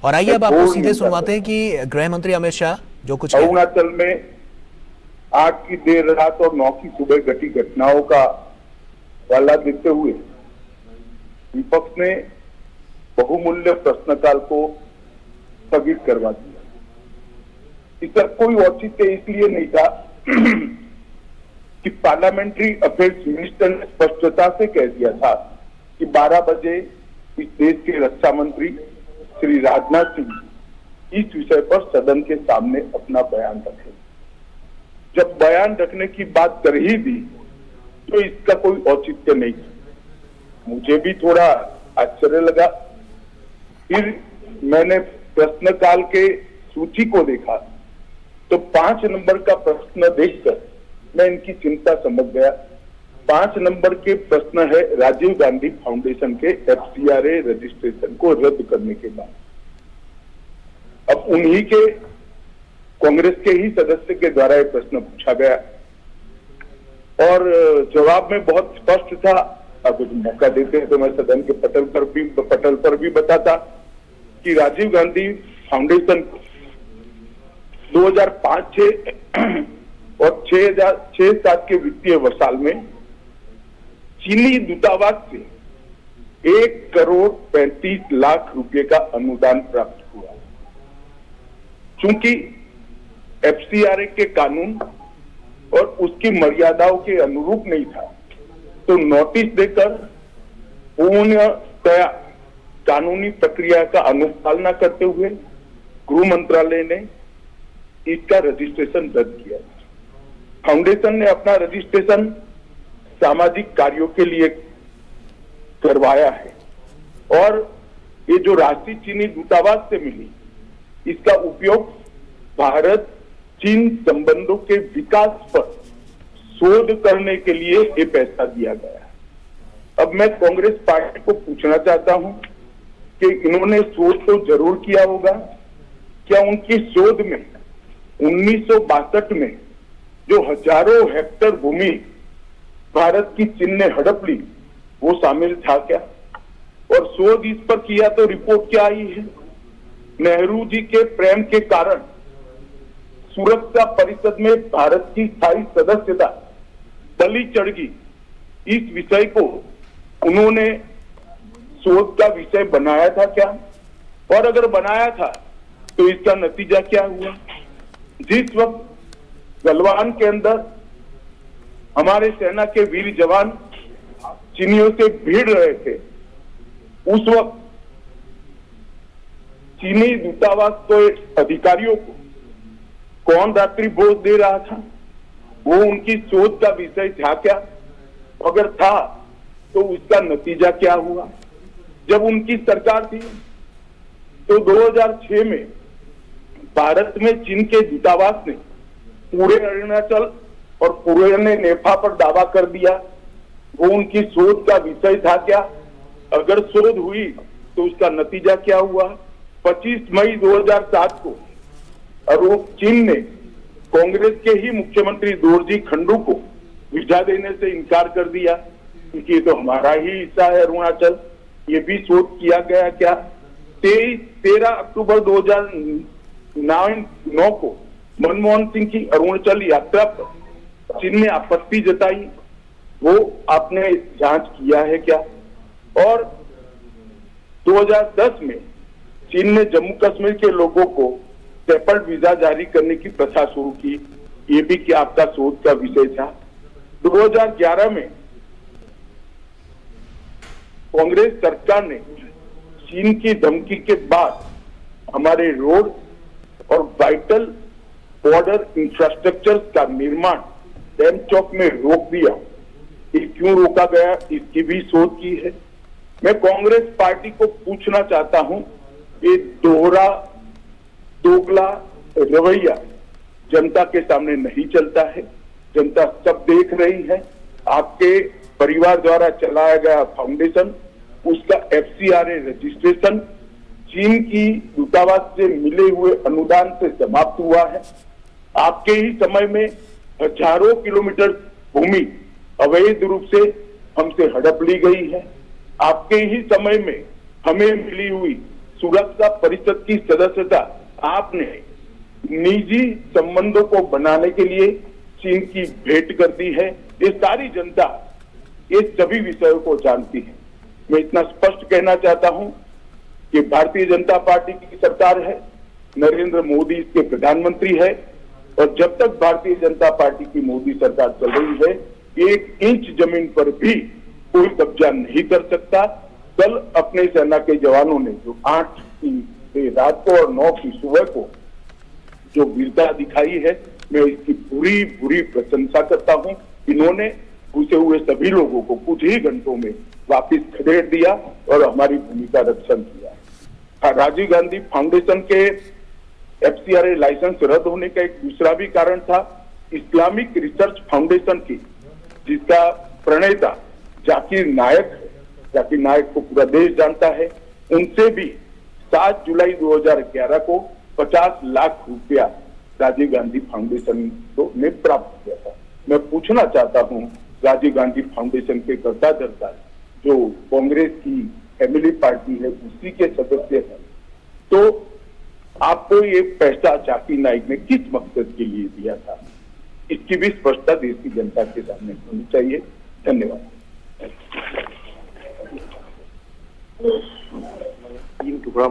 और आइए अब आपको सीधे सुनवाते हैं कि गृह मंत्री अमित शाह जो कुछ अरुणाचल में 8 की देर रात और 9 की सुबह घटी घटनाओं का हवाला देते हुए विपक्ष ने बहुमूल्य प्रश्नकाल को स्थगित करवा दिया। इसका कोई औचित्य इसलिए नहीं था कि पार्लियामेंट्री अफेयर्स मिनिस्टर ने स्पष्टता से कह दिया था कि 12 बजे इस देश के रक्षा मंत्री श्री राजनाथ सिंह इस विषय पर सदन के सामने अपना बयान रखें। जब बयान रखने की बात कर ही दी तो इसका कोई औचित्य नहीं था। मुझे भी थोड़ा आश्चर्य लगा। फिर मैंने प्रश्नकाल के सूची को देखा तो 5 नंबर का प्रश्न देखकर मैं इनकी चिंता समझ गया। 5 नंबर के प्रश्न है राजीव गांधी फाउंडेशन के FCRA रजिस्ट्रेशन को रद्द करने के बाद। अब उन्हीं के कांग्रेस के ही सदस्य के द्वारा यह प्रश्न पूछा गया और जवाब में बहुत स्पष्ट था। अब मौका देते हैं तो मैं सदन के पटल पर भी बताता कि राजीव गांधी फाउंडेशन 2005-6 और 6-7 के वित्तीय वर्षाल में चीनी दूतावास से 1,35,00,000 रुपए का अनुदान प्राप्त हुआ। चूंकि FCRA के कानून और उसकी मर्यादाओं के अनुरूप नहीं था तो नोटिस देकर पूर्णतया कानूनी प्रक्रिया का अनुपालना करते हुए गृह मंत्रालय ने इसका रजिस्ट्रेशन रद्द किया। फाउंडेशन ने अपना रजिस्ट्रेशन सामाजिक कार्यों के लिए करवाया है और ये जो राशि चीनी दूतावास से मिली इसका उपयोग भारत चीन संबंधों के विकास पर शोध करने के लिए ये पैसा दिया गया। अब मैं कांग्रेस पार्टी को पूछना चाहता हूं कि इन्होंने शोध तो जरूर किया होगा। क्या उनकी शोध में 1962 में जो हजारों हेक्टेयर भूमि भारत की चीन ने हड़प ली वो शामिल था क्या? और शोध इस पर किया तो रिपोर्ट क्या आई है? नेहरू जी के प्रेम के कारण सुरक्षा परिषद में भारत की स्थायी सदस्यता बलि चढ़ गई। इस विषय को उन्होंने शोध का विषय बनाया था क्या? और अगर बनाया था तो इसका नतीजा क्या हुआ? जिस वक्त गलवान के अंदर हमारे सेना के वीर जवान चीनियों से भिड़ रहे थे उस वक्त चीनी दूतावास के अधिकारियों को कौन रात्रि भोज दे रहा था? वो उनकी शोध का विषय था क्या? अगर था तो उसका नतीजा क्या हुआ? जब उनकी सरकार थी तो 2006 में भारत में चीन के दूतावास ने पूरे अरुणाचल और पूरे नेपाल पर दावा कर दिया। वो उनकी शोध का विषय था क्या? अगर शोध हुई तो उसका नतीजा क्या हुआ? 25 मई 2007 को और चीन ने कांग्रेस के ही मुख्यमंत्री दोरजी खंडू को वीजा देने से इनकार कर दिया क्योंकि ये तो हमारा ही हिस्सा है अरुणाचल। ये भी शोध किया गया क्या? 13 अक्टूबर 2009 को मनमोहन सिंह की अरुणाचल यात्रा पर चीन ने आपत्ति जताई, वो आपने जांच किया है क्या? और 2010 में चीन ने जम्मू कश्मीर के लोगों को सेपल वीजा जारी करने की प्रथा शुरू की, ये भी क्या आपका शोध का विषय था? 2011 में कांग्रेस सरकार ने चीन की धमकी के बाद हमारे रोड और वाइटल बॉर्डर इंफ्रास्ट्रक्चर का निर्माण डैम चौक में रोक दिया। ये क्यों रोका गया इसकी भी शोध की है। मैं कांग्रेस पार्टी को पूछना चाहता हूं, ये दोगला रवैया जनता के सामने नहीं चलता है। जनता सब देख रही है। आपके परिवार द्वारा चलाया गया फाउंडेशन, उसका FCRA रजिस्ट्रेशन चीन की दूतावास से मिले हुए अनुदान से समाप्त हुआ है। आपके ही समय में हजारों किलोमीटर भूमि अवैध रूप से हमसे हड़प ली गई है। आपके ही समय में हमें मिली हुई सुरक्षा परिषद की सदस्यता आपने निजी संबंधों को बनाने के लिए चीन की भेंट कर दी है। ये सारी जनता ये सभी विषयों को जानती है। मैं इतना स्पष्ट कहना चाहता हूं कि भारतीय जनता पार्टी की सरकार है, नरेंद्र मोदी इसके प्रधानमंत्री है, और जब तक भारतीय जनता पार्टी की मोदी सरकार चल रही है, 1 इंच जमीन पर भी कोई कब्जा नहीं कर सकता। कल अपने सेना के जवानों ने जो 8 की रात को और 9 की सुबह को जो वीरता दिखाई है, मैं इसकी पूरी प्रशंसा करता हूं। इन्होंने घुसे हुए सभी लोगों को कुछ ही घंटों में वापस खदेड़ दिया और हमारी भूमि का रक्षण किया। राजीव गांधी फाउंडेशन के FCRA लाइसेंस रद्द होने का एक दूसरा भी कारण था। इस्लामिक रिसर्च फाउंडेशन की, जिसका प्रणेता जाकिर नायक है, जाकिर नायक को पूरा देश जानता है, उनसे भी 7 जुलाई 2011 को 50 लाख रुपया राजीव गांधी फाउंडेशन को ने प्राप्त किया था। मैं पूछना चाहता हूं, राजीव गांधी फाउंडेशन के कर्ता धर्ता जो कांग्रेस की फैमिली पार्टी है, उसी के सदस्य हैं, तो आपको ये पैसा जाकिर नाइक ने किस मकसद के लिए दिया था? इसकी भी स्पष्टता देश की जनता के सामने होनी चाहिए। धन्यवाद। तीन टुकड़ा